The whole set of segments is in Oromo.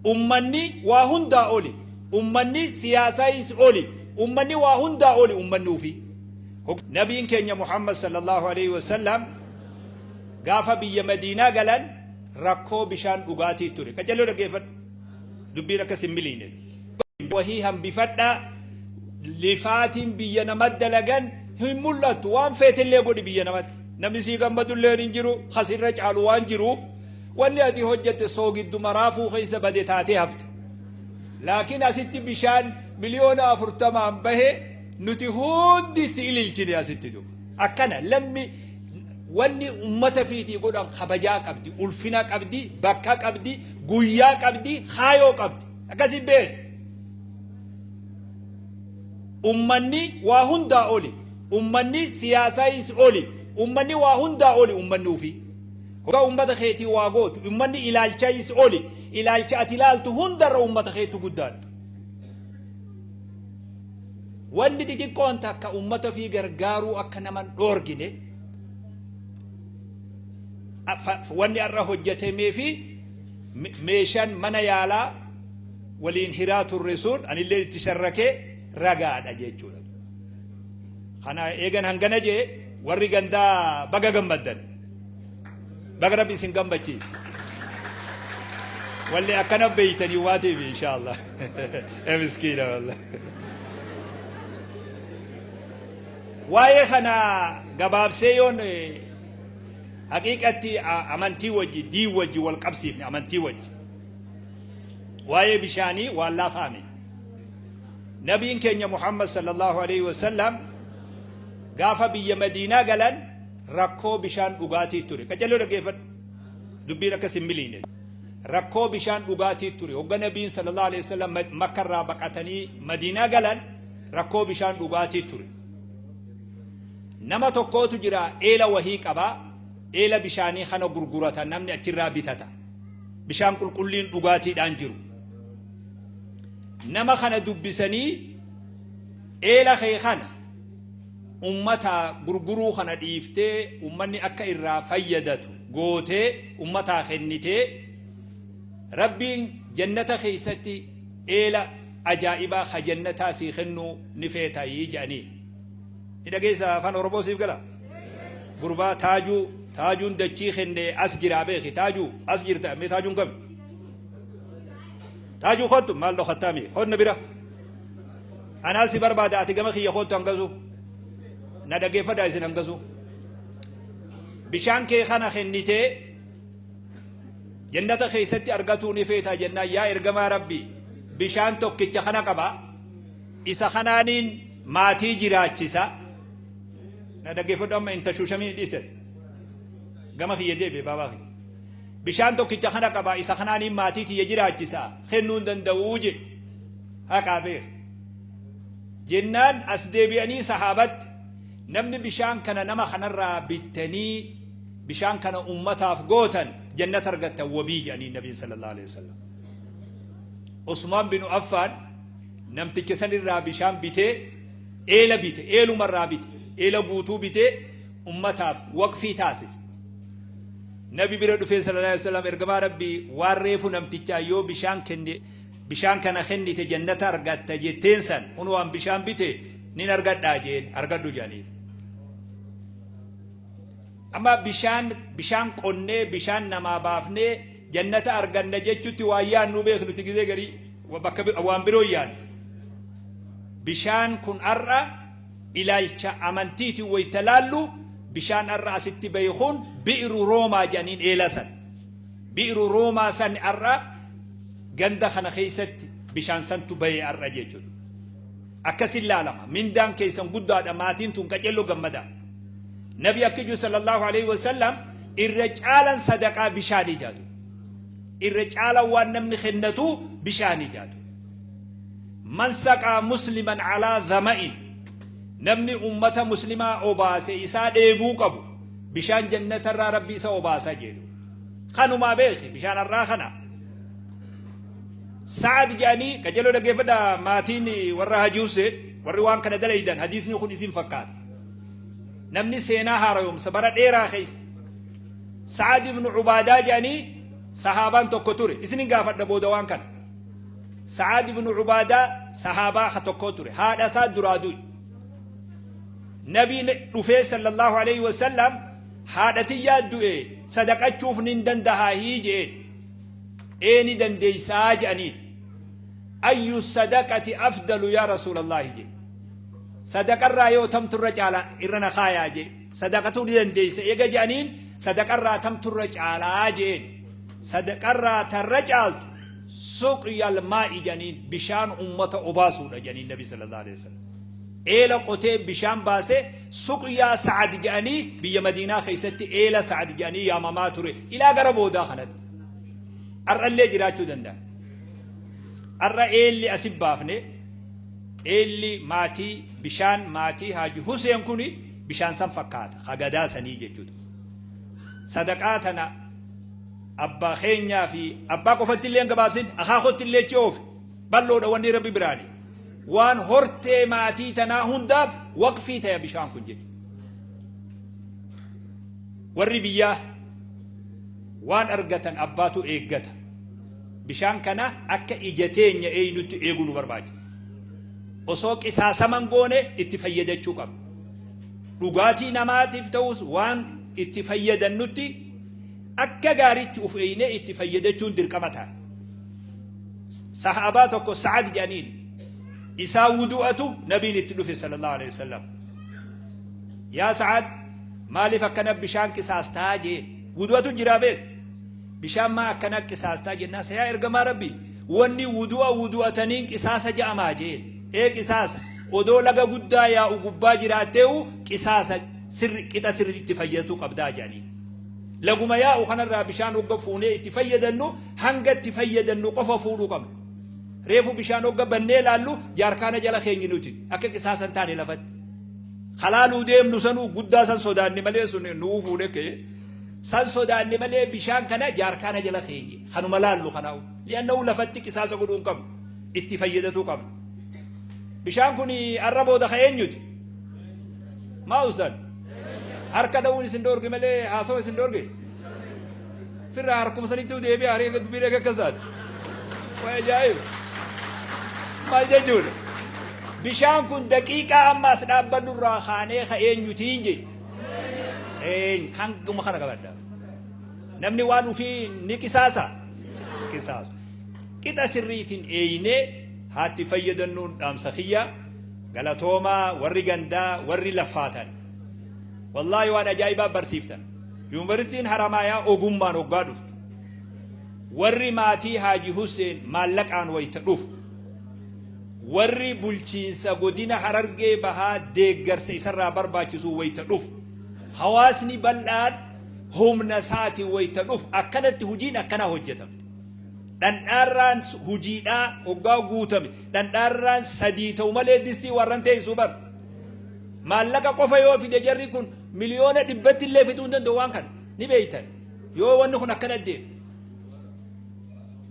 ummanni waa hundaa oli, ummanni siyaasaayis oli, ummanni waa hundaa oli ummanni ufi. Nabiin keenya Muhammad sallallahu alaihi wasallam gaafa biyya Madiinaa galan rakkoo bishaan dhugaatii ture. Qajeeloo dhaggeeffadhu dubbiin akkas hin miliine. Wahii hambifadhaa lifaatiin biyya namatti dalagan hin mul'attu waan feetillee godhi biyya namatti. Namni sii gammadullee hin jiru khasirra caalu waan jiruuf wanni ati hojjette soogiddu maraafuu keessa bade taatee hafte. Laakiin asitti bishaan miliyoona 40 bahe nuti hundi itti ililchine asitti duuba. Akkana lammi wanni ummata fiitii godhan kabajaa qabdi, ulfina qabdi, bakka qabdi, guyyaa qabdi, haayoo qabdi. Akkasi beek. Ummanni waa hundaa oli, ummanni siyaasaayis oli, ummanni waa hundaa oli ummanni ufi. Hoga ummata keetii waa gootu, ummanni ilaalchaayis oli, ilaalcha ati ilaaltu hundarra ummata keetu guddaadha. Wanni xixiqqoon takka ummata fi gargaaruu akka naman dhoorgine wanni arra hojjetamee fi meeshaan mana yaalaa waliin hiraa turre sun anillee itti sharrakee ragaadha jechuudha. Kana eegan hangana jee warri gandaa baga gammaddan. Baga rabbi isin gammachiise. Walli akkana beeytanii waatiif inshallah. Miskiina wallah. Waa'ee kana gabaabsee yoon haqiiqatti amantii wajji dii wajji wal qabsiifne amantii wajji waa'ee bishaanii waan laafaame. Nabiin keenya Muhammad sallallahu alaihi wasallam gaafa biyya Madiinaa galan rakkoo bishaan dhugaatii ture. Qajeeloo dhaggeeffadhu dubbiin akkas hin miliine. Rakkoo bishaan dhugaatii ture. Hogga Nabiin sallallahu alaihi wasallam Makkarraa baqatanii Madiinaa galan rakkoo bishaan dhugaatii ture. Nama tokkootu jira eela wahii qabaa, eela bishaanii kana gurgurata namni achirraa bitata. Bishaan qulqulliin dhugaatiidhaan jiru. Nama kana dubbisanii eela kee kana ummata gurguruu kana dhiiftee ummanni akka irraa fayyadatu gootee ummataa kennitee Rabbiin jannata keessatti eela ajaa'ibaa ka jannataa sii kennuu ni feetayii jedhanii. Ni dhageessa afaan Oromoo siif gala. Gurbaa taajuun dachii kennee as jiraa beeki taajuu as jirta mee taajuun kami? Taajuu kottu maal dhokhattaami honna bira. Anaa si barbaada ati gama kiyya kottu hangasu. Na dhageeffadhaa isin hangasu. Bishaan kee kana kennitee jannata keessatti argatuu ni feetaa jennaan yaa ergamaa Rabbi bishaan tokkicha kana qaba isa kanaaniin maatii jiraachisa. Na dhageeffadhu amma inta shuushamii dhiisete gama kiyya deebi'e baabaa kiyya. Bishaan tokkicha kana qaba isa kanaaniin maatii tiyya jiraachisa kennuu hin danda'uu je haqaa beek jennaan as deebi'anii sahaabatti namni bishaan kana nama kanarraa bittanii bishaan kana ummataaf gootan jannata argattan wabii jedhanii nabiin sallallahu alaihi wasallam. Usmaan bin Affaan namticha sanirraa bishaan bitee eela bite eelumarraa bite eela guutuu bitee ummataaf waqfii taasise. Nabi bira dhufee sallallahu alaihi wasallam ergamaa Rabbii waan reefu namtichaa yoo bishaan kenne bishaan kana kennite jannata argatta jetteen san kun waan bishaan bite nin argadhaa jeen argadhu jedhanii. Amma bishaan qonnee bishaan namaa baafnee jannata arganna jechuutti waan yaannu beeknuti gizee garii bakka waan biroo yaannu. Bishaan kun arra ilaalcha amantiitiin wayta laallu bishaan arra asitti beekuun bi'iru Roomaa jedhaniin eelasan. Bi'iru Roomaa san arra ganda kana keessatti bishaan santu bahee arra jechuudha. Akkasin laalama mindaan keessan guddaadha maatiin tun qaceelloo gammadaa. Nabi akkiju sallallahu alaihi wasallam irra caalan sadaqaa bishaanii jaadu. Irra caalan waan namni kennatu bishaanii jaadu. Man saqaa musliman alaa dhama'in namni ummata muslimaa obaase isaa dheebuu qabu bishaan jannatarraa rabbi isa obaasa jedhu. Kanumaa beeki bishaan arraa kana. Sa'ad jedhanii qajeeloo dhaggeeffadhaa maatiin warra hajiuse warri waan kana dalaydan hadiisni kun isin fakkaata. Namni seenaa haarayomsa bara dheeraa keessa Sa'ad ibn Ubaadaa jedhanii صحابان توكتوري إسنين قافت نبودوان كان سعد بن عبادة صحابة توكتوري هذا ساد درادوي نبي رفيع صلى الله عليه وسلم هذا تيادو صدقة تشوف نندن دها هيجي إني دندي ساج أنين أي الصدقة أفضل يا رسول الله جي صدقة الرأيو تم ترجع إرنا خايا جي صدقة دندي سيجا جانين صدقة الرأي تم ترجع جين صدقة الرأي ترجع سقيا الماء جانين بشان أمة أباسو جانين النبي صلى الله عليه وسلم إيلا قتيب بشان باسه سقيا سعد جاني بيا مدينة خيستي إيلا سعد جاني يا ماما توري إلى قربو داخلت أرى اللي جراتو دندا أرى إيلي أسيب بافني إيلي ماتي بشان ماتي هاجي حسين كوني بشان سنفكات خقدا سنيجي جدو صدقاتنا أبا خينيا في أبا قفت اللي انقبابسين أخا خدت اللي تشوف بلو دواني ربي براني وان هرتي ماتي تنا هنداف وقفي تيا بشان كنجي وري بياه وان أرقتن أباتو إيقتا بشان كنا أكا إجتين يأينو تأيقونو برباجي وصوك إساسا من قوني اتفايدة شوكم رقاتي نماتي فتوس وان اتفايدة نتي أكا غاريت أفعيني اتفايدة شون درقمتها صحاباتك سعد جانين إسا ودوءته نبي نتلوفي صلى الله عليه وسلم يا سعد مالي فكنا بشان كساستاجي ودوءته جرابه بشان ما كنا كساستاجي الناس يا إرقما ربي واني ودوء تنين كساسا جاما جين إيه كساسا ودو لغا قدا يا أقبا جراتيو كساسا سر كتا سر اتفايدتو قبدا جانين لغما يا أخنا الرابشان وقفوني اتفايدنو هنگا اتفايدنو قففونو قبل ريفو بشان وقا بني لالو جاركانا جلا خينجي نوتي أكا كساسا تاني لفت خلالو ديم نسانو قدا سن سودان نمالي سنو نوفو لكي سن سودان نمالي بشان كان جاركانا جلا خينجي خانو ملالو خناو لأنه لفت كساسا قدون قبل اتفايدتو قبل بشان كوني الربو دا خيين نوتي ما أستاذ هركا داوني سندورجي مالي هاسوي سندورجي فرا هركم سنيتو ديبي هريك بيريك كزاد وجايب ما جدول بشان كن دقيقة أما سنابن الراخانة خيين يتيجي خيين هنگ مخنا كبدا نمني وانو في نكساسا كساس كتا سريتين ايني هاتي فيدنون دام سخية غلطوما وري غندا وري لفاتن والله وانا جايبا برسيفتن يونيفرسيتين حرامايا اوغومان اوغادوف وري ماتي حاجي حسين مالك عن ويتدوف وري بولچينسا غودينا حررغي بها ديغر سيسرا برباچسو ويتدوف حواسني بلاد هم نساتي ويتدوف اكنت هجين اكنا هجتم دنداران هجيدا اوغا غوتم دنداران سديتو مالديستي ورنتي سوبر مالك قفا يو في دجري كن مليون دبت اللي في دون دوان كان ني بيتن يو ون كنا كندي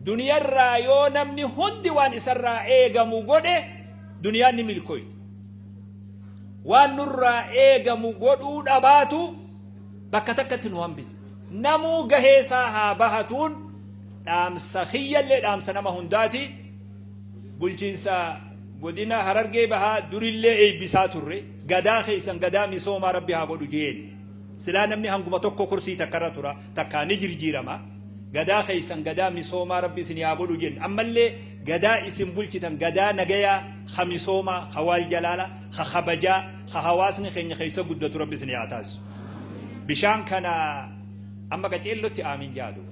دنيا رايو نمني هندي وان اسرا ايغمو غودي دنيا ني ملكوي وان نرا ايغمو غودو دباتو بكتكتن وامبيز نمو غهيسا ها بهتون دام سخيه اللي دام سنما هنداتي بولچينسا غودينا هررغي بها دوريلي اي بيساتوري غدا خيسن غدا ميسوما ربي ها غودو جين سلا نمني هانغوما توكو كرسي تكراتورا تكاني جيرجيرما غدا خيسن غدا ميسوما ربي سني ها غودو جين اما اللي غدا اسم بولچتن غدا نغيا خميسوما خوال جلالا خخبجا خحواسني خني خيسا غدتو ربي سني اتاس بشان كان اما قتيلوتي امين جادو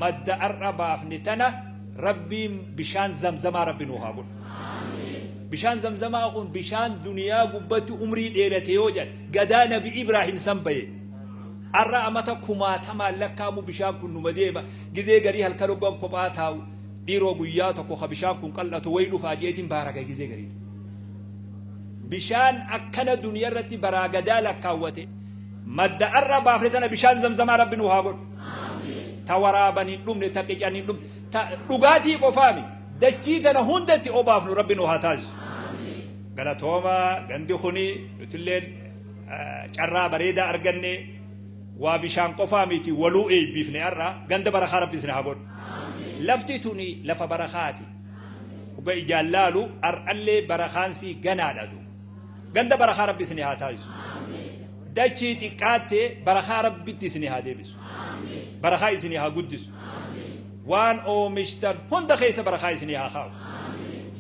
مد اربا فنتنا ربي بشان زمزم ربي نوهابون بشان زمزم أخون بشان دنيا قبت عمري ديرتي يوجد قدا نبي إبراهيم سنبي أرى أمتا كما تما لكامو بشان كن نمديبا جزي غري هالكروبان كباتاو ديرو بياتو كوخا بشان كن قلت ويلو فاجيت بارك جزي غري بشان أكنا دنيا رتي براغدا لكاوتي مد أرى بافتنا بشان زمزم ربي نوهابون تورابني لوم نتاكيجاني لوم لغاتي قفامي دجيتنا هندتي أوبافلو ربي نوهاتاج غلطوما غندي خوني نتلين جرا بريدا أرغني وبشان قفامتي ولو اي بيفني ارى غند برخا ربي سنها قول لفتتوني لف برخاتي وبي جلالو ارألي برخانسي غنادو غند برخا ربي سنها تايس دچي تقاتي برخا ربي سنها ديبس برخا سنها قدس وان او مشتر هند خيس برخا سنها خاو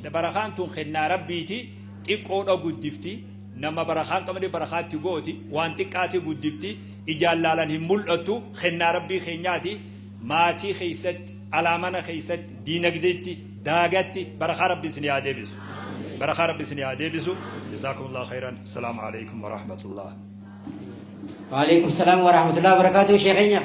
ده برخان تون خنا ربيتي تقود او قدفتي نما برخان كمدي برخات تقوتي وان تقاتي قدفتي إجلالن هم ملأتو خنا ربي خنياتي ماتي خيست علامنا خيست دينك ديتي داغتي برخا ربي سنيا ديبسو برخا ربي سنيا ديبسو جزاكم الله خيرا السلام عليكم ورحمة الله وعليكم السلام ورحمة الله وبركاته شيخنا